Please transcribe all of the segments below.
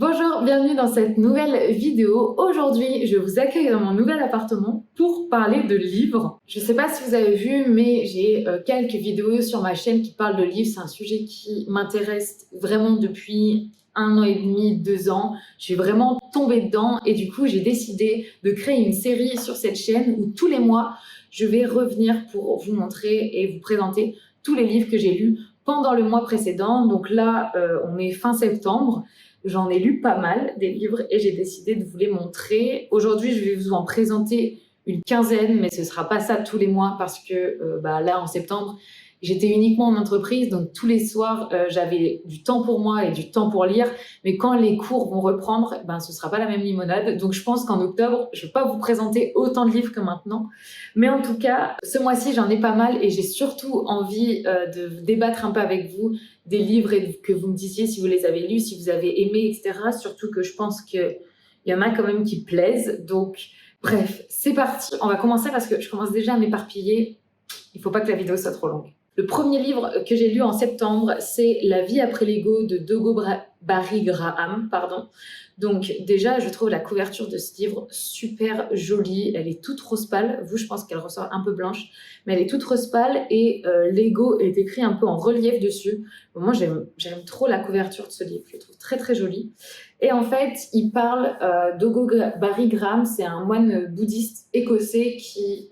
Bonjour, bienvenue dans cette nouvelle vidéo. Aujourd'hui, je vous accueille dans mon nouvel appartement pour parler de livres. Je ne sais pas si vous avez vu, mais j'ai quelques vidéos sur ma chaîne qui parlent de livres. C'est un sujet qui m'intéresse vraiment depuis 1 an et demi, 2 ans. Je suis vraiment tombée dedans et du coup, j'ai décidé de créer une série sur cette chaîne où tous les mois, je vais revenir pour vous montrer et vous présenter tous les livres que j'ai lus pendant le mois précédent. Donc là, on est fin septembre. J'en ai lu pas mal des livres et j'ai décidé de vous les montrer. Aujourd'hui, je vais vous en présenter une quinzaine, mais ce sera pas ça tous les mois parce que là, en septembre, j'étais uniquement en entreprise, donc tous les soirs, j'avais du temps pour moi et du temps pour lire. Mais quand les cours vont reprendre, ce sera pas la même limonade. Donc je pense qu'en octobre, je vais pas vous présenter autant de livres que maintenant. Mais en tout cas, ce mois-ci, j'en ai pas mal et j'ai surtout envie de débattre un peu avec vous des livres et que vous me disiez si vous les avez lus, si vous avez aimé, etc. Surtout que je pense qu'il y en a quand même qui plaisent. Donc, bref, c'est parti. On va commencer parce que je commence déjà à m'éparpiller. Il ne faut pas que la vidéo soit trop longue. Le premier livre que j'ai lu en septembre, c'est La vie après l'ego de Dogo Barry Graham. Donc déjà, je trouve la couverture de ce livre super jolie. Elle est toute rose pâle. Vous, je pense qu'elle ressort un peu blanche, mais elle est toute rose pâle et l'ego est écrit un peu en relief dessus. Moi, j'aime trop la couverture de ce livre. Je le trouve très très jolie. Et en fait, il parle Dogo Barry Graham. C'est un moine bouddhiste écossais qui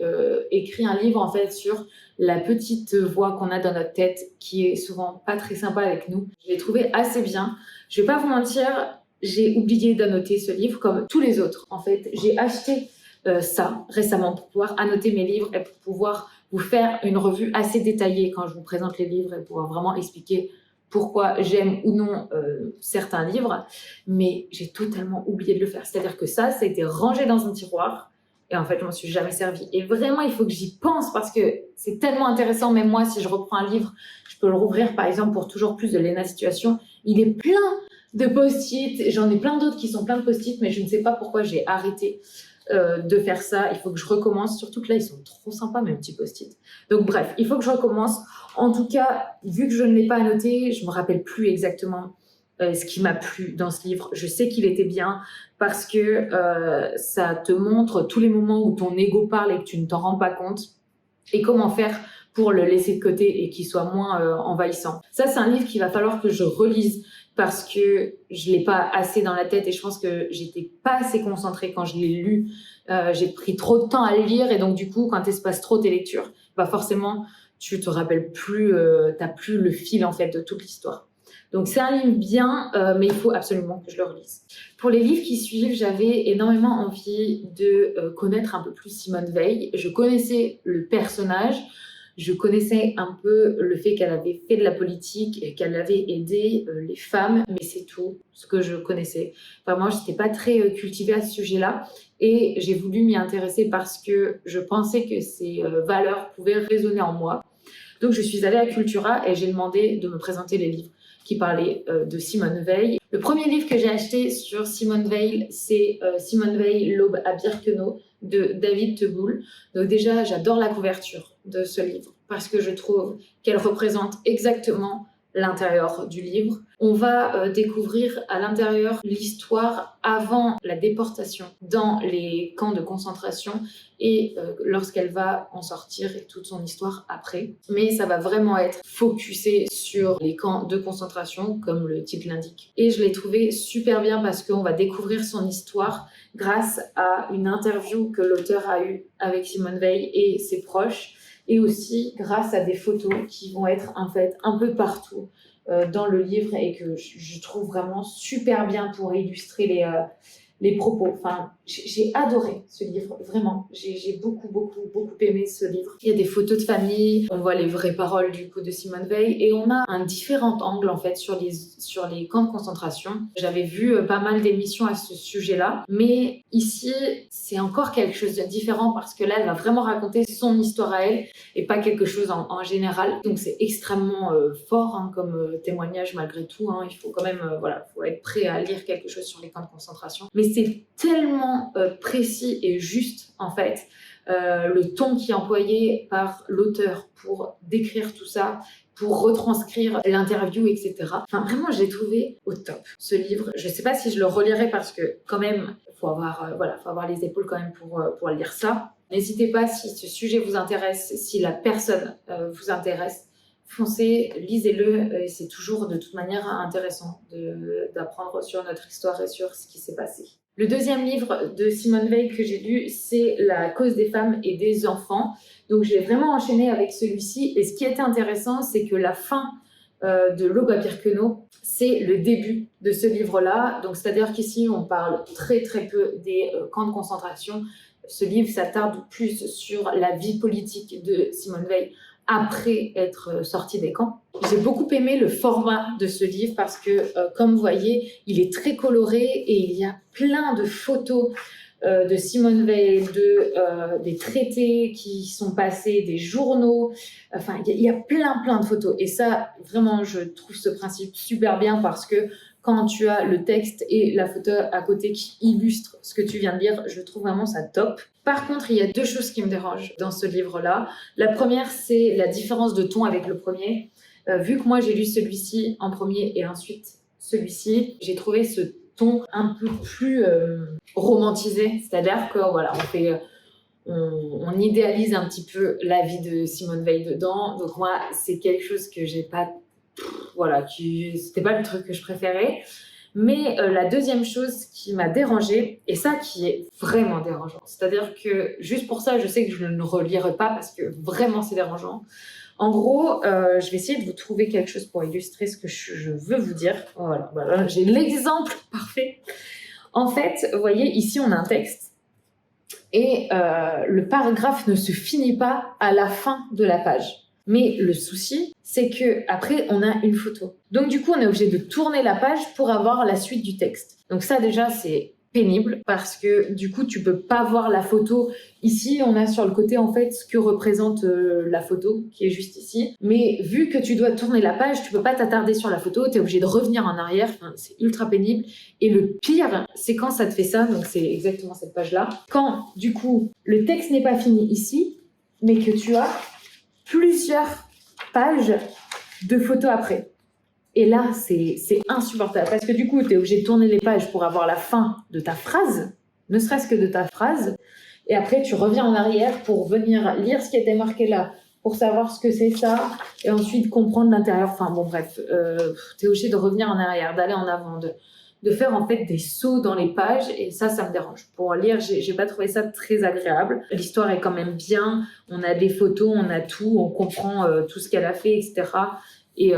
écrit un livre en fait sur la petite voix qu'on a dans notre tête qui est souvent pas très sympa avec nous. Je l'ai trouvé assez bien. Je vais pas vous mentir, j'ai oublié d'annoter ce livre comme tous les autres. En fait, j'ai acheté ça récemment pour pouvoir annoter mes livres et pour pouvoir vous faire une revue assez détaillée quand je vous présente les livres et pouvoir vraiment expliquer pourquoi j'aime ou non certains livres. Mais j'ai totalement oublié de le faire. C'est-à-dire que ça a été rangé dans un tiroir. Et en fait, je m'en suis jamais servi. Et vraiment, il faut que j'y pense parce que c'est tellement intéressant. Même moi, si je reprends un livre, je peux le rouvrir, par exemple, pour toujours plus de Léna Situation. Il est plein de post-it. J'en ai plein d'autres qui sont plein de post-it, mais je ne sais pas pourquoi j'ai arrêté de faire ça. Il faut que je recommence. Surtout que là, ils sont trop sympas, mes petits post-it. Donc bref, il faut que je recommence. En tout cas, vu que je ne l'ai pas annoté, je me rappelle plus exactement ce qui m'a plu dans ce livre. Je sais qu'il était bien parce que ça te montre tous les moments où ton ego parle et que tu ne t'en rends pas compte et comment faire pour le laisser de côté et qu'il soit moins envahissant. Ça, c'est un livre qu'il va falloir que je relise parce que je l'ai pas assez dans la tête et je pense que j'étais pas assez concentrée quand je l'ai lu. J'ai pris trop de temps à le lire et donc du coup, quand tu espaces trop tes lectures, forcément, tu te rappelles plus, t'as plus le fil en fait de toute l'histoire. Donc c'est un livre bien, mais il faut absolument que je le relise. Pour les livres qui suivent, j'avais énormément envie de connaître un peu plus Simone Veil. Je connaissais le personnage, je connaissais un peu le fait qu'elle avait fait de la politique et qu'elle avait aidé les femmes, mais c'est tout ce que je connaissais. Vraiment, je n'étais pas très cultivée à ce sujet-là et j'ai voulu m'y intéresser parce que je pensais que ces valeurs pouvaient résonner en moi. Donc je suis allée à Cultura et j'ai demandé de me présenter les livres qui parlait de Simone Veil. Le premier livre que j'ai acheté sur Simone Veil, c'est Simone Veil, L'aube à Birkenau de David Teboul. Donc déjà, j'adore la couverture de ce livre parce que je trouve qu'elle représente exactement l'intérieur du livre. On va découvrir à l'intérieur l'histoire avant la déportation dans les camps de concentration et lorsqu'elle va en sortir et toute son histoire après. Mais ça va vraiment être focusé sur les camps de concentration, comme le titre l'indique. Et je l'ai trouvé super bien parce qu'on va découvrir son histoire grâce à une interview que l'auteur a eue avec Simone Veil et ses proches, et aussi grâce à des photos qui vont être en fait un peu partout dans le livre et que je trouve vraiment super bien pour illustrer les propos. Enfin, j'ai adoré ce livre, vraiment. J'ai beaucoup aimé ce livre. Il y a des photos de famille, on voit les vraies paroles du coup de Simone Veil et on a un différent angle en fait sur les camps de concentration. J'avais vu pas mal d'émissions à ce sujet-là, mais ici c'est encore quelque chose de différent parce que là elle va vraiment raconter son histoire à elle et pas quelque chose en général. Donc c'est extrêmement fort comme témoignage malgré tout. Il faut quand même faut être prêt à lire quelque chose sur les camps de concentration. Mais c'est tellement précis et juste en fait. Le ton qui est employé par l'auteur pour décrire tout ça, pour retranscrire l'interview, etc. Enfin, vraiment, je l'ai trouvé au top, ce livre. Je ne sais pas si je le relirai parce que, quand même, faut avoir les épaules quand même pour lire ça. N'hésitez pas, si ce sujet vous intéresse, si la personne vous intéresse, foncez, lisez-le. C'est toujours de toute manière intéressant d'apprendre sur notre histoire et sur ce qui s'est passé. Le deuxième livre de Simone Veil que j'ai lu, c'est La cause des femmes et des enfants. Donc, j'ai vraiment enchaîné avec celui-ci. Et ce qui était intéressant, c'est que la fin de L'aube à Pirquenot, c'est le début de ce livre-là. Donc, c'est-à-dire qu'ici, on parle très, très peu des camps de concentration. Ce livre s'attarde plus sur la vie politique de Simone Veil après être sortie des camps. J'ai beaucoup aimé le format de ce livre parce que, comme vous voyez, il est très coloré et il y a plein de photos de Simone Veil, des traités qui sont passés, des journaux. Enfin, il y a plein de photos. Et ça, vraiment, je trouve ce principe super bien parce que quand tu as le texte et la photo à côté qui illustrent ce que tu viens de lire, je trouve vraiment ça top. Par contre, il y a deux choses qui me dérangent dans ce livre-là. La première, c'est la différence de ton avec le premier. Vu que moi, j'ai lu celui-ci en premier et ensuite celui-ci, j'ai trouvé ce ton un peu plus romantisé. C'est-à-dire que, voilà, on idéalise un petit peu la vie de Simone Veil dedans. Donc moi, c'est quelque chose que j'ai pas... Voilà, c'était pas le truc que je préférais. Mais la deuxième chose qui m'a dérangée, et ça qui est vraiment dérangeant, c'est-à-dire que juste pour ça, je sais que je ne le relirai pas parce que vraiment c'est dérangeant. En gros, je vais essayer de vous trouver quelque chose pour illustrer ce que je veux vous dire. Voilà, j'ai l'exemple parfait. En fait, vous voyez, ici on a un texte et le paragraphe ne se finit pas à la fin de la page. Mais le souci, c'est que après on a une photo. Donc du coup, on est obligé de tourner la page pour avoir la suite du texte. Donc ça déjà, c'est pénible parce que du coup, tu peux pas voir la photo. Ici, on a sur le côté en fait ce que représente la photo qui est juste ici. Mais vu que tu dois tourner la page, tu peux pas t'attarder sur la photo. Tu es obligé de revenir en arrière. Enfin, c'est ultra pénible. Et le pire, c'est quand ça te fait ça. Donc c'est exactement cette page-là. Quand du coup, le texte n'est pas fini ici, mais que tu as plusieurs pages de photos après. Et là, c'est insupportable parce que du coup, tu es obligé de tourner les pages pour avoir la fin de ta phrase, ne serait-ce que de ta phrase. Et après, tu reviens en arrière pour venir lire ce qui était marqué là, pour savoir ce que c'est ça, et ensuite comprendre l'intérieur. Enfin bon, bref, tu es obligé de revenir en arrière, d'aller en avant, de faire en fait des sauts dans les pages, et ça me dérange. Pour lire, j'ai pas trouvé ça très agréable. L'histoire est quand même bien, on a des photos, on a tout, on comprend tout ce qu'elle a fait, etc. Et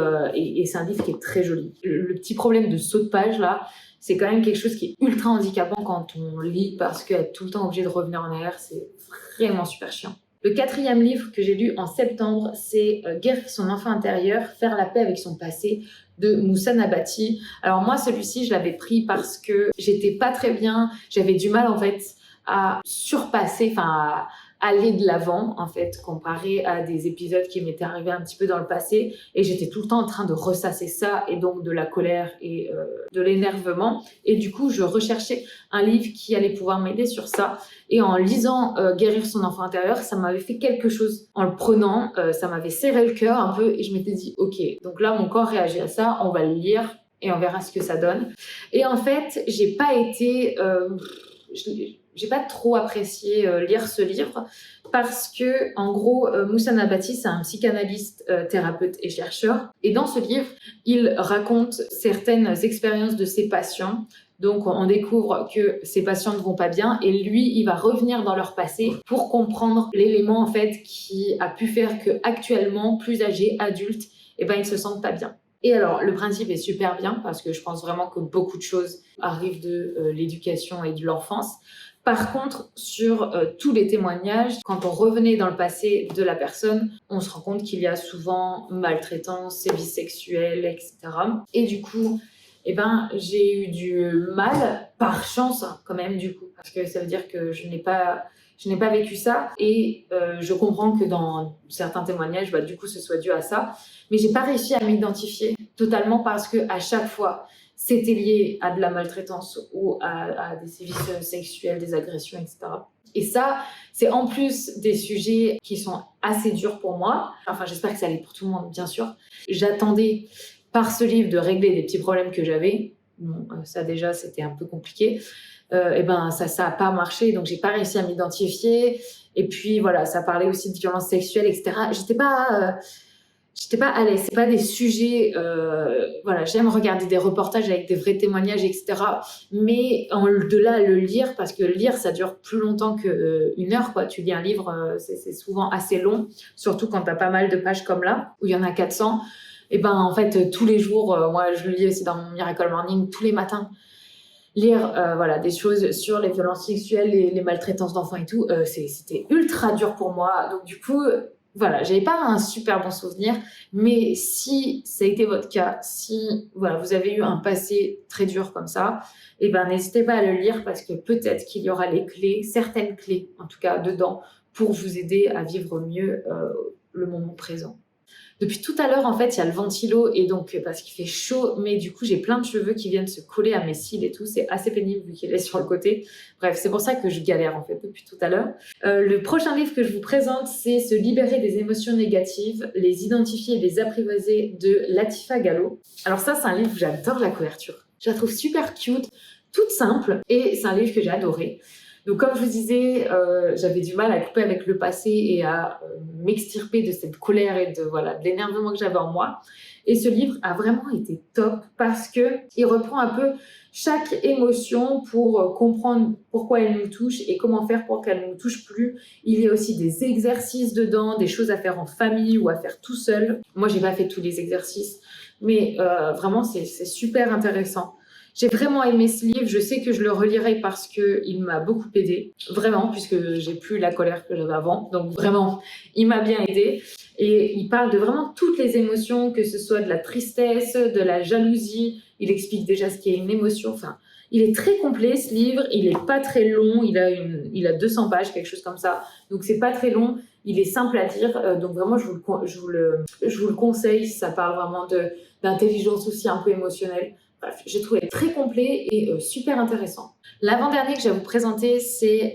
c'est un livre qui est très joli. Le petit problème de saut de page là, c'est quand même quelque chose qui est ultra handicapant quand on lit parce qu'être tout le temps obligé de revenir en arrière, c'est vraiment super chiant. Le quatrième livre que j'ai lu en septembre, c'est Guérir son enfant intérieur, faire la paix avec son passé de Moussa Nabati. Alors moi, celui-ci, je l'avais pris parce que j'étais pas très bien, j'avais du mal en fait à surpasser, à aller de l'avant en fait, comparé à des épisodes qui m'étaient arrivés un petit peu dans le passé, et j'étais tout le temps en train de ressasser ça, et donc de la colère et de l'énervement, et du coup je recherchais un livre qui allait pouvoir m'aider sur ça, et en lisant Guérir son enfant intérieur, ça m'avait fait quelque chose. En le prenant, ça m'avait serré le cœur un peu, et je m'étais dit ok, donc là mon corps réagit à ça, on va le lire et on verra ce que ça donne. Et en fait, j'ai pas trop apprécié lire ce livre parce que, en gros, Moussa Nabati, c'est un psychanalyste, thérapeute et chercheur. Et dans ce livre, il raconte certaines expériences de ses patients. Donc, on découvre que ses patients ne vont pas bien et lui, il va revenir dans leur passé pour comprendre l'élément, en fait, qui a pu faire qu'actuellement, plus âgés, adultes, ils se sentent pas bien. Et alors, le principe est super bien parce que je pense vraiment que beaucoup de choses arrivent de l'éducation et de l'enfance. Par contre, sur tous les témoignages, quand on revenait dans le passé de la personne, on se rend compte qu'il y a souvent maltraitance, sévices sexuels, etc. Et du coup, j'ai eu du mal, par chance quand même du coup, parce que ça veut dire que je n'ai pas vécu ça, et je comprends que dans certains témoignages, du coup, ce soit dû à ça. Mais j'ai pas réussi à m'identifier totalement parce que à chaque fois, c'était lié à de la maltraitance ou à des sévices sexuels, des agressions, etc. Et ça, c'est en plus des sujets qui sont assez durs pour moi. Enfin, j'espère que ça l'est pour tout le monde, bien sûr. J'attendais par ce livre de régler des petits problèmes que j'avais. Bon, ça déjà, c'était un peu compliqué. Et ben, ça a pas marché, donc j'ai pas réussi à m'identifier. Et puis voilà, ça parlait aussi de violences sexuelles, etc. J'étais pas à l'aise. C'est pas des sujets. Voilà, j'aime regarder des reportages avec des vrais témoignages, etc. Mais de là à le lire, parce que lire, ça dure plus longtemps qu'une heure, quoi. Tu lis un livre, c'est souvent assez long, surtout quand t'as pas mal de pages comme là, où il y en a 400. Et ben en fait, tous les jours, moi je le lis aussi dans mon Miracle Morning, tous les matins. Lire voilà, des choses sur les violences sexuelles, les maltraitances d'enfants et tout, c'était ultra dur pour moi. Donc du coup, voilà, j'avais pas un super bon souvenir, mais si ça a été votre cas, si voilà, vous avez eu un passé très dur comme ça, eh ben, n'hésitez pas à le lire parce que peut-être qu'il y aura les clés, certaines clés en tout cas dedans, pour vous aider à vivre mieux le moment présent. Depuis tout à l'heure, en fait, il y a le ventilo et donc parce qu'il fait chaud, mais du coup, j'ai plein de cheveux qui viennent se coller à mes cils et tout. C'est assez pénible vu qu'il est sur le côté. Bref, c'est pour ça que je galère en fait depuis tout à l'heure. Le prochain livre que je vous présente, c'est Se libérer des émotions négatives, les identifier et les apprivoiser de Latifa Gallo. Alors ça, c'est un livre où j'adore la couverture. Je la trouve super cute, toute simple et c'est un livre que j'ai adoré. Donc, comme je vous disais, j'avais du mal à couper avec le passé et à m'extirper de cette colère et de l'énervement que j'avais en moi. Et ce livre a vraiment été top parce qu'il reprend un peu chaque émotion pour comprendre pourquoi elle nous touche et comment faire pour qu'elle ne nous touche plus. Il y a aussi des exercices dedans, des choses à faire en famille ou à faire tout seul. Moi, j'ai pas fait tous les exercices, mais vraiment, c'est super intéressant. J'ai vraiment aimé ce livre, je sais que je le relirai parce qu'il m'a beaucoup aidé, vraiment, puisque j'ai plus la colère que j'avais avant, donc vraiment, il m'a bien aidé. Et il parle de vraiment toutes les émotions, que ce soit de la tristesse, de la jalousie, il explique déjà ce qu'est une émotion, enfin, il est très complet ce livre, il est pas très long, il a 200 pages, quelque chose comme ça, donc c'est pas très long, il est simple à lire, donc vraiment je vous le conseille, ça parle vraiment d'intelligence aussi un peu émotionnelle. Bref, j'ai trouvé très complet et super intéressant. L'avant-dernier que je vais vous présenter, c'est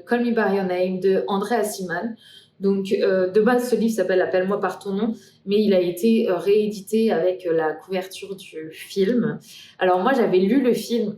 Call Me By Your Name de Andrea Simon. Donc, de base, ce livre s'appelle Appelle-moi par ton nom, mais il a été réédité avec la couverture du film. Alors moi, j'avais vu le film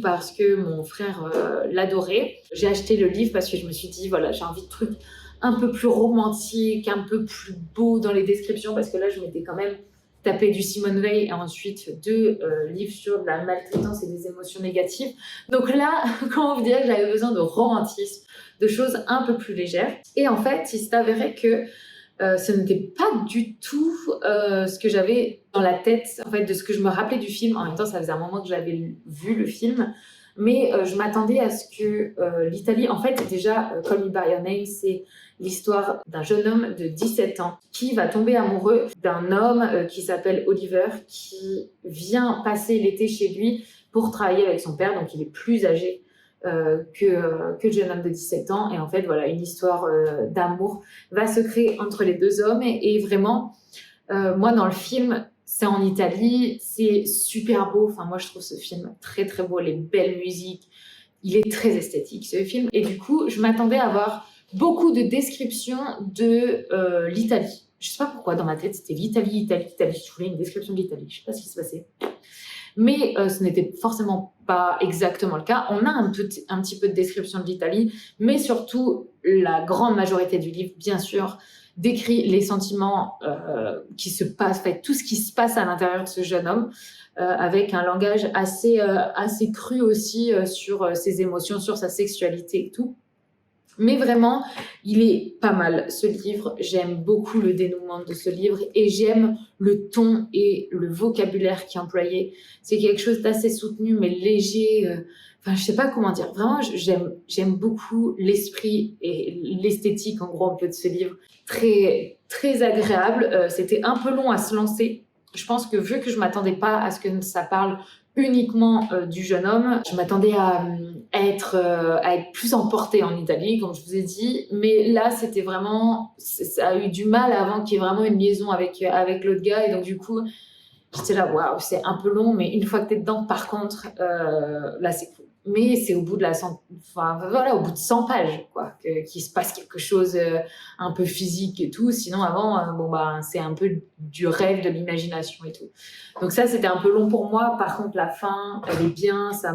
parce que mon frère l'adorait. J'ai acheté le livre parce que je me suis dit, voilà, j'ai envie de trucs un peu plus romantiques, un peu plus beaux dans les descriptions, parce que là, je m'étais quand même tapé du Simone Weil et ensuite 2 livres sur de la maltraitance et des émotions négatives. Donc là, comment vous dire que j'avais besoin de romantisme, de choses un peu plus légères. Et en fait, il s'est avéré que ce n'était pas du tout ce que j'avais dans la tête, en fait, de ce que je me rappelais du film. En même temps, ça faisait un moment que j'avais vu le film. Mais je m'attendais à ce que l'Italie... En fait, déjà, Call Me By Your Name, c'est l'histoire d'un jeune homme de 17 ans qui va tomber amoureux d'un homme qui s'appelle Oliver, qui vient passer l'été chez lui pour travailler avec son père, donc il est plus âgé que le jeune homme de 17 ans. Et en fait, voilà, une histoire d'amour va se créer entre les 2 hommes. Et vraiment, moi, dans le film, c'est en Italie, c'est super beau. Enfin, moi, je trouve ce film très, très beau, les belles musiques. Il est très esthétique, ce film. Et du coup, je m'attendais à avoir beaucoup de descriptions de l'Italie. Je sais pas pourquoi, dans ma tête, c'était l'Italie. Je voulais une description de l'Italie. Je sais pas ce qui se passait. Mais ce n'était forcément pas exactement le cas. On a un petit peu de description de l'Italie, mais surtout, la grande majorité du livre, bien sûr, décrit les sentiments qui se passent, en fait, tout ce qui se passe à l'intérieur de ce jeune homme, avec un langage assez cru aussi sur ses émotions, sur sa sexualité et tout. Mais vraiment, il est pas mal ce livre. J'aime beaucoup le dénouement de ce livre et j'aime le ton et le vocabulaire qui est employé. C'est quelque chose d'assez soutenu mais léger. Enfin, je sais pas comment dire. Vraiment, j'aime beaucoup l'esprit et l'esthétique en gros un peu de ce livre. Très très agréable. C'était un peu long à se lancer. Je pense que vu que je m'attendais pas à ce que ça parle uniquement du jeune homme, je m'attendais à être plus emportée en Italie, comme je vous ai dit, mais là c'était vraiment, ça a eu du mal avant qu'il y ait vraiment une liaison avec l'autre gars, et donc du coup J'étais là, waouh, c'est un peu long, mais une fois que t'es dedans, par contre, là, c'est cool. Mais c'est au bout de au bout de 100 pages, quoi, qu'il se passe quelque chose un peu physique et tout. Sinon, avant, c'est un peu du rêve, de l'imagination et tout. Donc ça, c'était un peu long pour moi. Par contre, la fin, elle est bien, ça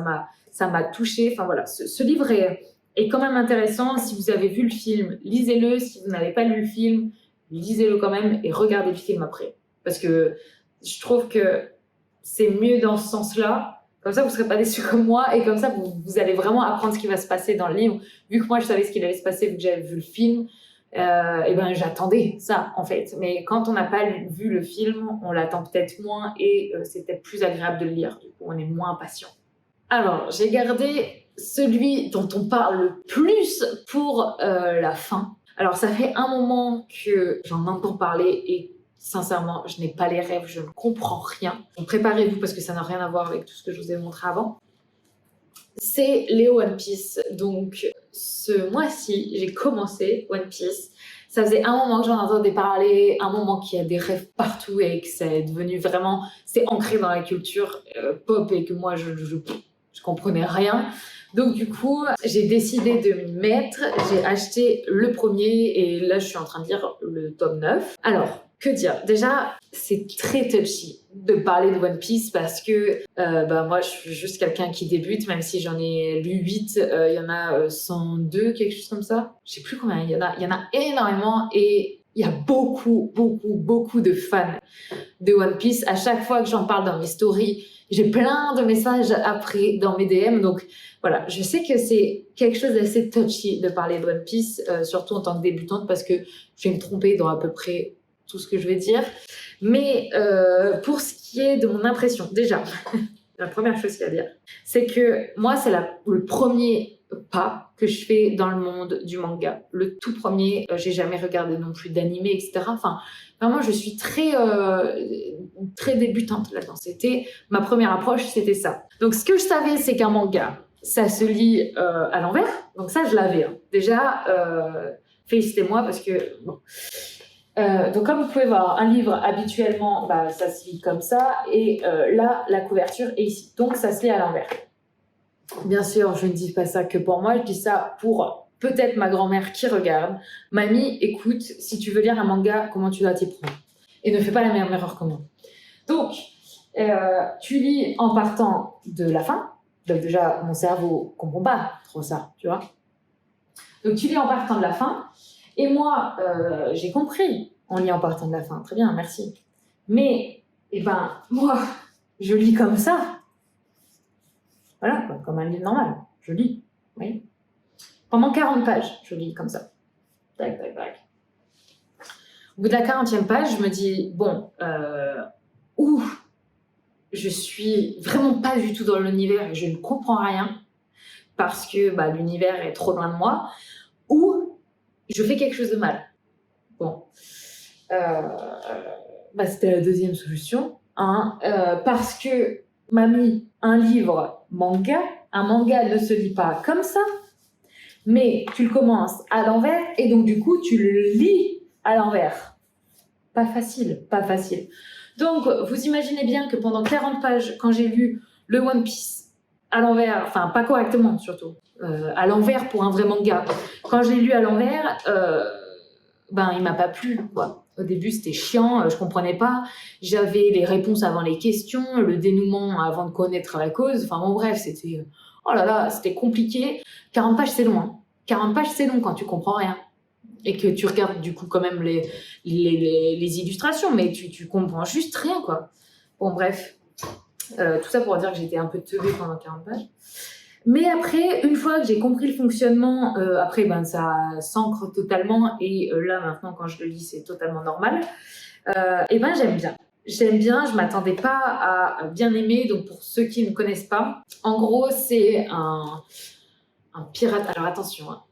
m'a touchée. Enfin voilà, ce livre est quand même intéressant. Si vous avez vu le film, lisez-le. Si vous n'avez pas lu le film, lisez-le quand même et regardez le film après. Parce que je trouve que c'est mieux dans ce sens-là. Comme ça, vous ne serez pas déçus comme moi et comme ça, vous allez vraiment apprendre ce qui va se passer dans le livre. Vu que moi, je savais ce qu'il allait se passer vu que j'avais vu le film, et ben j'attendais ça, en fait. Mais quand on n'a pas vu le film, on l'attend peut-être moins et c'est peut-être plus agréable de le lire. Du coup, on est moins patient. Alors, j'ai gardé celui dont on parle le plus pour la fin. Alors, ça fait un moment que j'en entends parler et sincèrement, je n'ai pas les rêves, je ne comprends rien. Donc, préparez-vous parce que ça n'a rien à voir avec tout ce que je vous ai montré avant. C'est les One Piece. Donc, ce mois-ci, j'ai commencé One Piece. Ça faisait un moment que j'en entendais parler, un moment qu'il y a des rêves partout et que c'est devenu vraiment... C'est ancré dans la culture pop et que moi, je comprenais rien. Donc du coup, j'ai décidé de m'y mettre. J'ai acheté le premier et là, je suis en train de lire le tome 9. Alors, que dire? Déjà, c'est très touchy de parler de One Piece parce que moi, je suis juste quelqu'un qui débute, même si j'en ai lu 8, il y en a 102, quelque chose comme ça. Je sais plus combien, il y en a énormément et il y a beaucoup de fans de One Piece. À chaque fois que j'en parle dans mes stories, j'ai plein de messages après dans mes DM. Donc voilà, je sais que c'est quelque chose d'assez touchy de parler de One Piece, surtout en tant que débutante, parce que je vais me tromper dans à peu près tout ce que je vais dire. Mais pour ce qui est de mon impression, déjà, la première chose qu'il y a à dire, c'est que moi, c'est le premier pas que je fais dans le monde du manga. Le tout premier, j'ai jamais regardé non plus d'animé, etc. Enfin, vraiment, je suis très débutante là-dedans. C'était ma première approche, c'était ça. Donc, ce que je savais, c'est qu'un manga, ça se lit à l'envers. Donc ça, je l'avais. Hein. Déjà, félicitez-moi parce que... Bon. Donc comme vous pouvez voir, un livre habituellement, ça se lit comme ça. Et là, la couverture est ici. Donc ça se lit à l'envers. Bien sûr, je ne dis pas ça que pour moi, je dis ça pour peut-être ma grand-mère qui regarde. Mamie, écoute, si tu veux lire un manga, comment tu dois t'y prendre? Et ne fais pas la même erreur que moi. Donc, tu lis en partant de la fin. Donc déjà, mon cerveau comprend pas trop ça, tu vois. Donc tu lis en partant de la fin. Et moi, j'ai compris en lit en partant de la fin. Très bien, merci. Mais, moi, je lis comme ça. Voilà, comme un livre normal. Je lis, oui. Pendant 40 pages, je lis comme ça. Tac, tac, tac. Au bout de la 40e page, je me dis, je suis vraiment pas du tout dans l'univers et je ne comprends rien parce que l'univers est trop loin de moi, ou je fais quelque chose de mal. Bon. C'était la deuxième solution. Parce que mamie, un manga ne se lit pas comme ça, mais tu le commences à l'envers et donc du coup tu le lis à l'envers. Pas facile. Donc vous imaginez bien que pendant 40 pages, quand j'ai lu le One Piece à l'envers, enfin pas correctement surtout, à l'envers pour un vrai manga, quand j'ai lu à l'envers, il m'a pas plu, quoi. Au début, c'était chiant, je comprenais pas. J'avais les réponses avant les questions, le dénouement avant de connaître la cause. Enfin bon, bref, c'était... Oh là là, c'était compliqué. 40 pages, c'est long. Hein. 40 pages, c'est long quand tu comprends rien. Et que tu regardes du coup quand même les illustrations, mais tu comprends juste rien, quoi. Bon, bref. Tout ça pour dire que j'étais un peu teubée pendant 40 pages. Mais après, une fois que j'ai compris le fonctionnement, ça s'ancre totalement et là maintenant quand je le lis c'est totalement normal. J'aime bien. J'aime bien, je m'attendais pas à bien aimer. Donc pour ceux qui ne connaissent pas, en gros c'est un pirate. Alors attention, hein.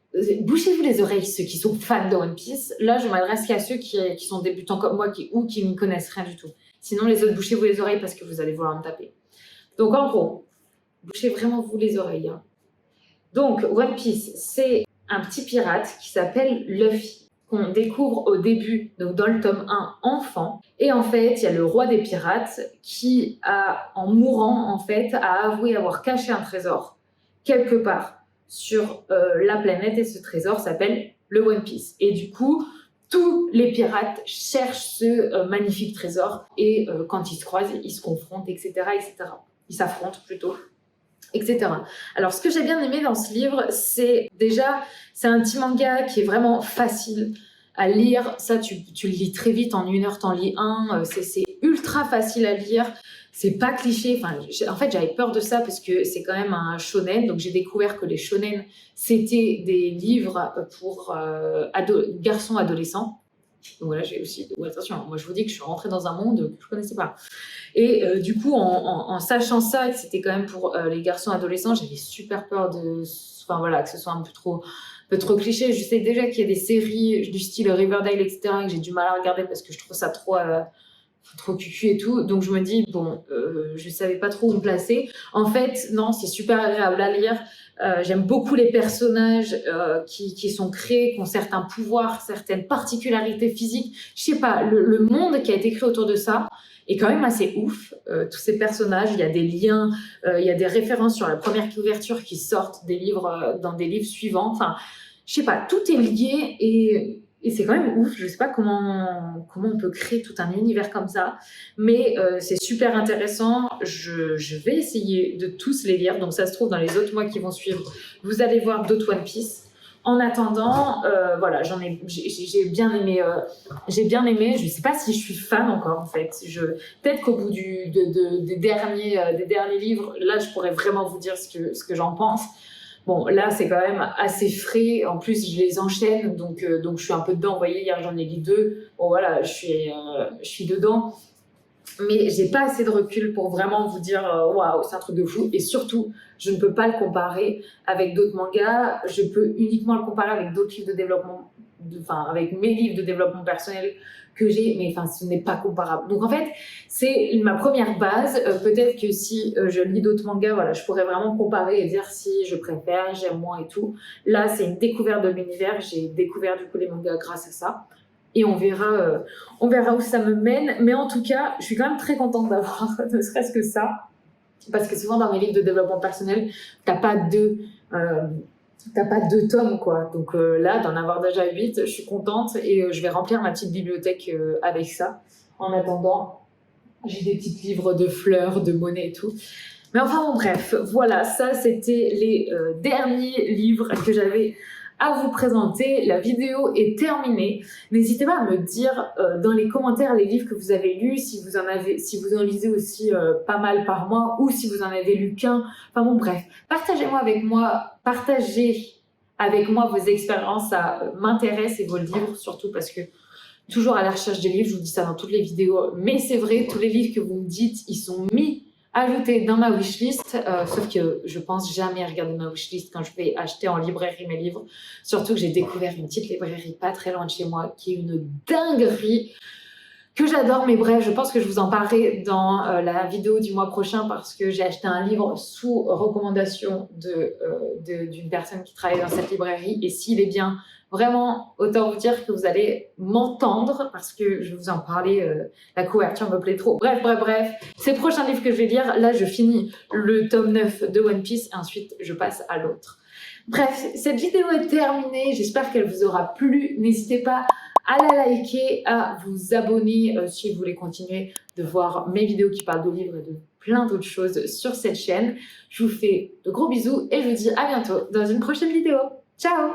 Bouchez-vous les oreilles ceux qui sont fans de One Piece. Là je m'adresse qu'à ceux qui sont débutants comme moi ou qui ne connaissent rien du tout. Sinon les autres, bouchez-vous les oreilles parce que vous allez vouloir me taper. Donc en gros, bouchez vraiment vous les oreilles. Hein. Donc, One Piece, c'est un petit pirate qui s'appelle Luffy. qu'on découvre au début, donc dans le tome 1, enfant. Et en fait, il y a le roi des pirates qui en mourant, en fait, a avoué avoir caché un trésor quelque part sur la planète, et ce trésor s'appelle le One Piece. Et du coup, tous les pirates cherchent ce magnifique trésor, et quand ils se croisent, ils se confrontent, etc., etc. Ils s'affrontent plutôt, etc. Alors, ce que j'ai bien aimé dans ce livre, c'est un petit manga qui est vraiment facile à lire. Ça, tu le lis très vite, en 1 heure, t'en lis un. C'est ultra facile à lire. C'est pas cliché. En fait, j'avais peur de ça parce que c'est quand même un shonen. Donc, j'ai découvert que les shonen, c'était des livres pour garçons adolescents. Donc voilà, j'ai aussi... attention, moi je vous dis que je suis rentrée dans un monde que je connaissais pas. Et du coup, en sachant ça, que c'était quand même pour les garçons adolescents, j'avais super peur que ce soit un peu trop cliché. Je sais déjà qu'il y a des séries du style Riverdale, etc., que j'ai du mal à regarder parce que je trouve ça trop cucu et tout. Donc je me dis, je savais pas trop où me placer. En fait, non, c'est super agréable à lire. J'aime beaucoup les personnages qui sont créés, qui ont certains pouvoirs, certaines particularités physiques. Je sais pas, le monde qui a été créé autour de ça est quand même assez ouf. Tous ces personnages, il y a des liens, il y a des références sur la première couverture qui sortent des livres, dans des livres suivants. Enfin, je sais pas, tout est lié et c'est quand même ouf. Je sais pas comment on peut créer tout un univers comme ça, mais c'est super intéressant. Je vais essayer de tous les lire, donc ça se trouve dans les autres mois qui vont suivre, vous allez voir d'autres One Piece. En attendant, voilà, j'ai bien aimé. Je sais pas si je suis fan encore, en fait. Peut-être qu'au bout des derniers livres, là, je pourrais vraiment vous dire ce que j'en pense. Bon, là, c'est quand même assez frais. En plus, je les enchaîne, donc je suis un peu dedans. Vous voyez, hier, j'en ai lu 2. Bon, voilà, je suis dedans. Mais j'ai pas assez de recul pour vraiment vous dire waouh, c'est un truc de fou. Et surtout, je ne peux pas le comparer avec d'autres mangas. Je peux uniquement le comparer avec d'autres livres de développement, avec mes livres de développement personnel que j'ai, mais ce n'est pas comparable. Donc en fait, c'est ma première base. Peut-être que si je lis d'autres mangas, voilà, je pourrais vraiment comparer et dire si je préfère, j'aime moins et tout. Là, c'est une découverte de l'univers. J'ai découvert du coup les mangas grâce à ça. Et on verra où ça me mène. Mais en tout cas, je suis quand même très contente d'avoir ne serait-ce que ça. Parce que souvent, dans mes livres de développement personnel, t'as pas deux tomes, quoi. Donc là, d'en avoir déjà 8, je suis contente. Et je vais remplir ma petite bibliothèque avec ça. En attendant, j'ai des petits livres de fleurs, de monnaie et tout. Mais enfin, bon, bref. Voilà, ça, c'était les derniers livres que j'avais à vous présenter. La vidéo est terminée. N'hésitez pas à me dire dans les commentaires les livres que vous avez lus, si vous en lisez aussi pas mal par mois, ou si vous en avez lu qu'un. Enfin bon, bref, partagez avec moi vos expériences, ça m'intéresse, et vos livres surtout, parce que toujours à la recherche des livres, je vous dis ça dans toutes les vidéos, mais c'est vrai, tous les livres que vous me dites, ils sont ajoutés dans ma wishlist, sauf que je pense jamais regarder ma wishlist quand je vais acheter en librairie mes livres. Surtout que j'ai découvert une petite librairie pas très loin de chez moi qui est une dinguerie, que j'adore. Mais bref, je pense que je vous en parlerai dans la vidéo du mois prochain, parce que j'ai acheté un livre sous recommandation d'une personne qui travaille dans cette librairie, et s'il est bien, vraiment, autant vous dire que vous allez m'entendre, parce que je vais vous en parler, la couverture me plaît trop. Bref, c'est le prochain livre que je vais lire. Là, je finis le tome 9 de One Piece, et ensuite, je passe à l'autre. Bref, cette vidéo est terminée. J'espère qu'elle vous aura plu. N'hésitez pas à la liker, à vous abonner si vous voulez continuer de voir mes vidéos qui parlent de livres et de plein d'autres choses sur cette chaîne. Je vous fais de gros bisous et je vous dis à bientôt dans une prochaine vidéo. Ciao!